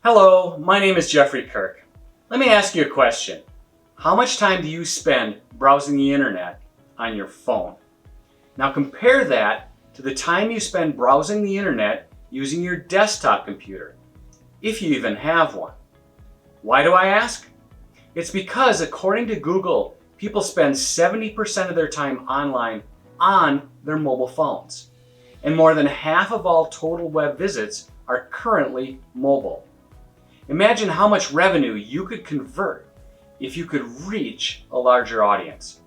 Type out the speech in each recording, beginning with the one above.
Hello, my name is Jeffrey Kirk. Let me ask you a question. How much time do you spend browsing the internet on your phone? Now compare that to the time you spend browsing the internet using your desktop computer, if you even have one. Why do I ask? It's because according to Google, people spend 70% of their time online on their mobile phones. And more than half of all total web visits are currently mobile. Imagine how much revenue you could convert if you could reach a larger audience.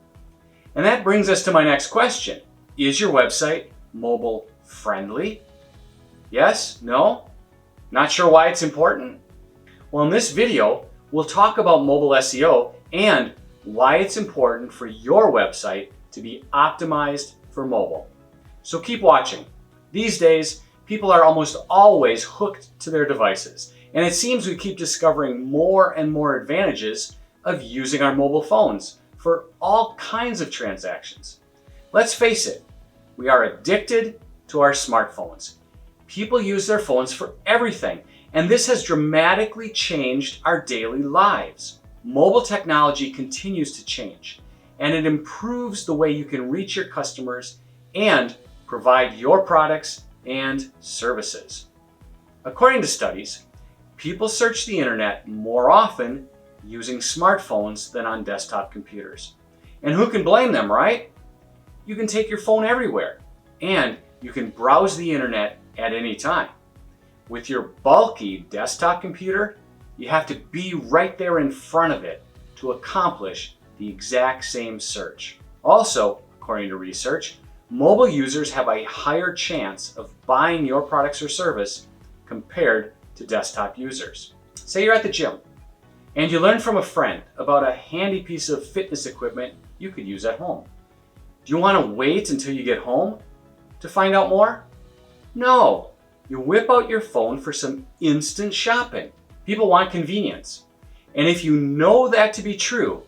And that brings us to my next question. Is your website mobile friendly? Yes? No? Not sure why it's important? Well, in this video, we'll talk about mobile SEO and why it's important for your website to be optimized for mobile. So keep watching. These days, people are almost always hooked to their devices, and it seems we keep discovering more and more advantages of using our mobile phones for all kinds of transactions. Let's face it, we are addicted to our smartphones. People use their phones for everything, and this has dramatically changed our daily lives. Mobile technology continues to change, and it improves the way you can reach your customers and provide your products and services. According to studies, people search the internet more often using smartphones than on desktop computers. And who can blame them, right? You can take your phone everywhere, and you can browse the internet at any time. With your bulky desktop computer, you have to be right there in front of it to accomplish the exact same search. Also, according to research, mobile users have a higher chance of buying your products or service compared to desktop users. Say you're at the gym and you learn from a friend about a handy piece of fitness equipment you could use at home. Do you want to wait until you get home to find out more? No, you whip out your phone for some instant shopping. People want convenience. And if you know that to be true,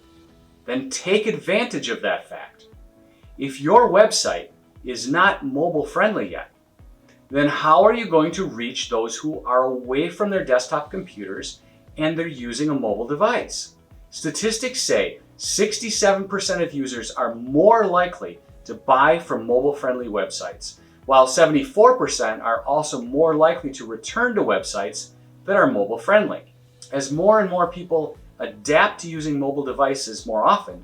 then take advantage of that fact. If your website is not mobile friendly yet, then how are you going to reach those who are away from their desktop computers and they're using a mobile device? Statistics say 67% of users are more likely to buy from mobile-friendly websites, while 74% are also more likely to return to websites that are mobile-friendly. As more and more people adapt to using mobile devices more often,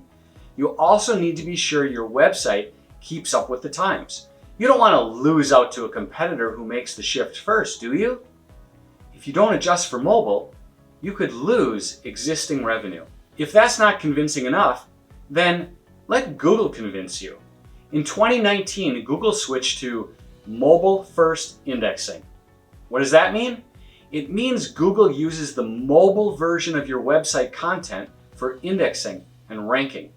you also need to be sure your website keeps up with the times. You don't want to lose out to a competitor who makes the shift first, do you? If you don't adjust for mobile, you could lose existing revenue. If that's not convincing enough, then let Google convince you. In 2019, Google switched to mobile-first indexing. What does that mean? It means Google uses the mobile version of your website content for indexing and ranking.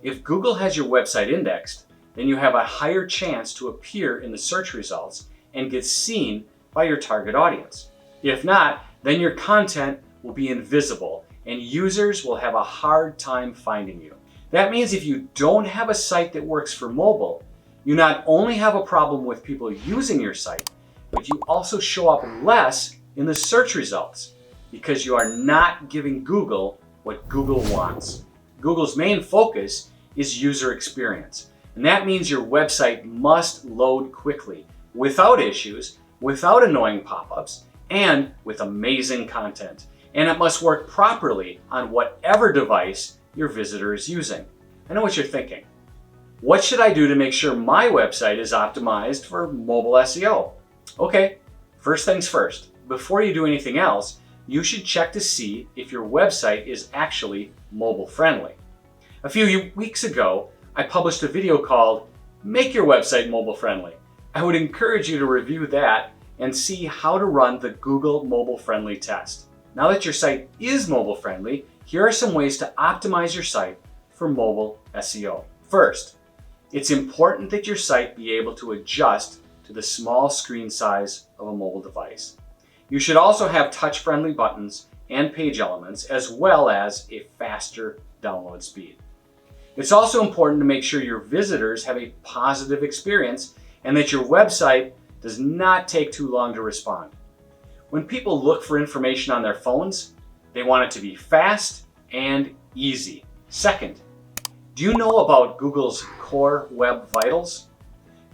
If Google has your website indexed, then you have a higher chance to appear in the search results and get seen by your target audience. If not, then your content will be invisible and users will have a hard time finding you. That means if you don't have a site that works for mobile, you not only have a problem with people using your site, but you also show up less in the search results because you are not giving Google what Google wants. Google's main focus is user experience. And that means your website must load quickly, without issues, without annoying pop-ups, and with amazing content. And it must work properly on whatever device your visitor is using. I know what you're thinking. What should I do to make sure my website is optimized for mobile SEO? Okay, first things first. Before you do anything else, you should check to see if your website is actually mobile friendly. A few weeks ago, I published a video called Make Your Website Mobile Friendly. I would encourage you to review that and see how to run the Google Mobile Friendly test. Now that your site is mobile friendly, here are some ways to optimize your site for mobile SEO. First, it's important that your site be able to adjust to the small screen size of a mobile device. You should also have touch-friendly buttons and page elements, as well as a faster download speed. It's also important to make sure your visitors have a positive experience and that your website does not take too long to respond. When people look for information on their phones, they want it to be fast and easy. Second, do you know about Google's Core Web Vitals?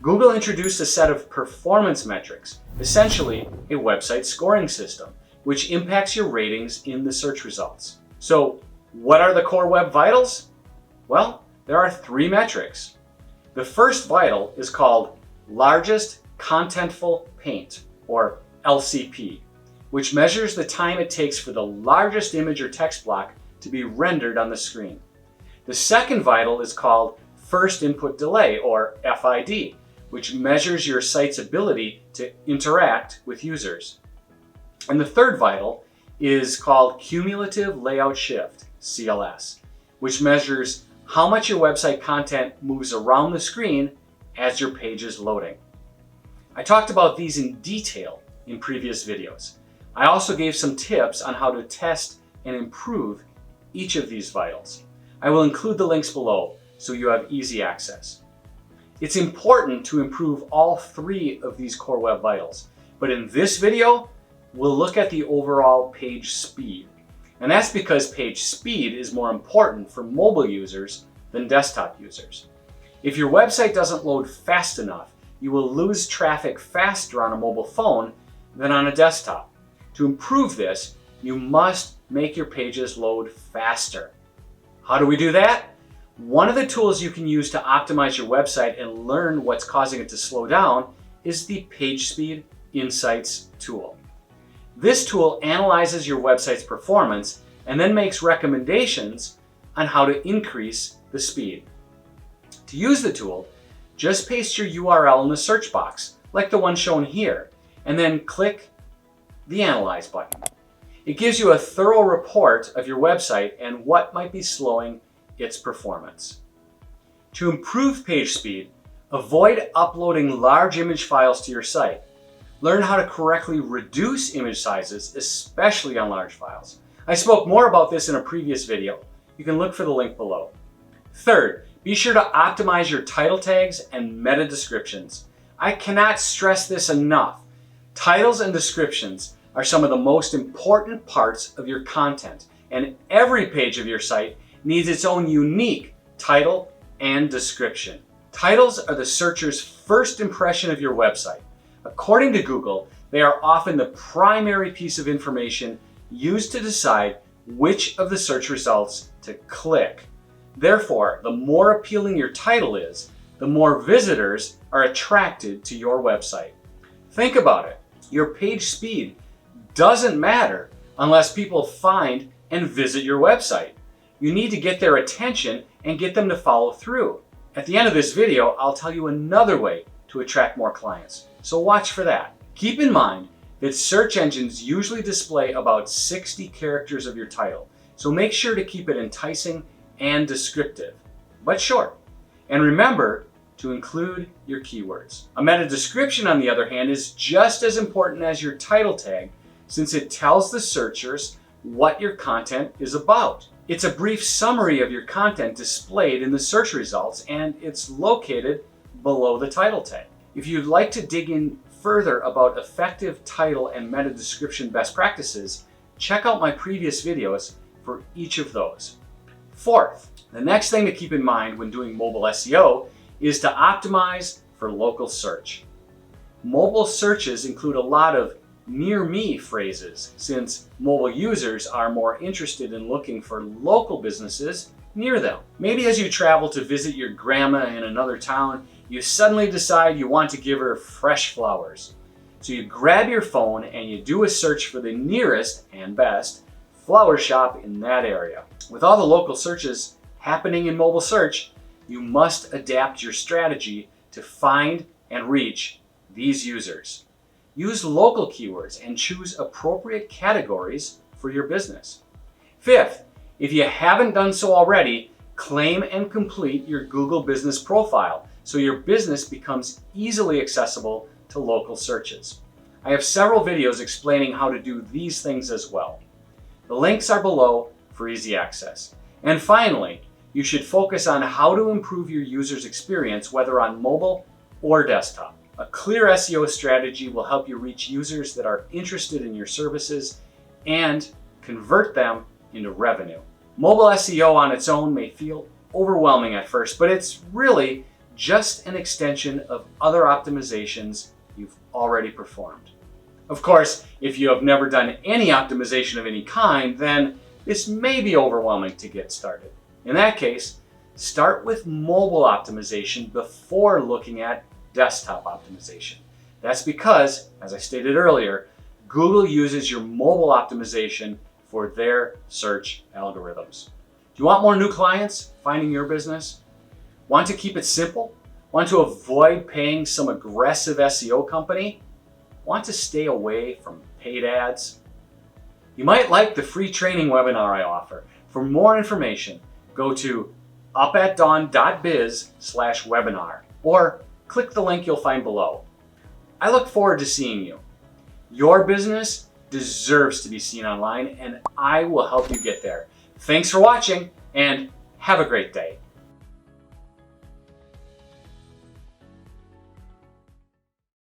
Google introduced a set of performance metrics, essentially a website scoring system, which impacts your ratings in the search results. So, what are the Core Web Vitals? Well, there are 3 metrics. The first vital is called Largest Contentful Paint, or LCP, which measures the time it takes for the largest image or text block to be rendered on the screen. The second vital is called First Input Delay, or FID, which measures your site's ability to interact with users. And the third vital is called Cumulative Layout Shift, CLS, which measures how much your website content moves around the screen as your page is loading. I talked about these in detail in previous videos. I also gave some tips on how to test and improve each of these vitals. I will include the links below so you have easy access. It's important to improve all 3 of these Core Web Vitals, but in this video, we'll look at the overall page speed. And that's because page speed is more important for mobile users than desktop users. If your website doesn't load fast enough, you will lose traffic faster on a mobile phone than on a desktop. To improve this, you must make your pages load faster. How do we do that? One of the tools you can use to optimize your website and learn what's causing it to slow down is the PageSpeed Insights tool. This tool analyzes your website's performance and then makes recommendations on how to increase the speed. To use the tool, just paste your URL in the search box, like the one shown here, and then click the Analyze button. It gives you a thorough report of your website and what might be slowing its performance. To improve page speed, avoid uploading large image files to your site. Learn how to correctly reduce image sizes, especially on large files. I spoke more about this in a previous video. You can look for the link below. Third, be sure to optimize your title tags and meta descriptions. I cannot stress this enough. Titles and descriptions are some of the most important parts of your content, and every page of your site needs its own unique title and description. Titles are the searcher's first impression of your website. According to Google, they are often the primary piece of information used to decide which of the search results to click. Therefore, the more appealing your title is, the more visitors are attracted to your website. Think about it. Your page speed doesn't matter unless people find and visit your website. You need to get their attention and get them to follow through. At the end of this video, I'll tell you another way to attract more clients, so watch for that. Keep in mind that search engines usually display about 60 characters of your title, so make sure to keep it enticing and descriptive, but short. And remember to include your keywords. A meta description, on the other hand, is just as important as your title tag, since it tells the searchers what your content is about. It's a brief summary of your content displayed in the search results, and it's located below the title tag. If you'd like to dig in further about effective title and meta description best practices, check out my previous videos for each of those. Fourth, the next thing to keep in mind when doing mobile SEO is to optimize for local search. Mobile searches include a lot of near me phrases, since mobile users are more interested in looking for local businesses near them. Maybe as you travel to visit your grandma in another town, you suddenly decide you want to give her fresh flowers. So you grab your phone and you do a search for the nearest and best flower shop in that area. With all the local searches happening in mobile search, you must adapt your strategy to find and reach these users. Use local keywords and choose appropriate categories for your business. Fifth, if you haven't done so already, claim and complete your Google Business Profile so your business becomes easily accessible to local searches. I have several videos explaining how to do these things as well. The links are below for easy access. And finally, you should focus on how to improve your user's experience, whether on mobile or desktop. A clear SEO strategy will help you reach users that are interested in your services and convert them into revenue. Mobile SEO on its own may feel overwhelming at first, but it's really just an extension of other optimizations you've already performed. Of course, if you have never done any optimization of any kind, then this may be overwhelming to get started. In that case, start with mobile optimization before looking at desktop optimization. That's because, as I stated earlier, Google uses your mobile optimization for their search algorithms. Do you want more new clients finding your business? Want to keep it simple? Want to avoid paying some aggressive SEO company? Want to stay away from paid ads? You might like the free training webinar I offer. For more information, go to upatdawn.biz/webinar or click the link you'll find below. I look forward to seeing you. Your business deserves to be seen online, and I will help you get there. Thanks for watching, and have a great day.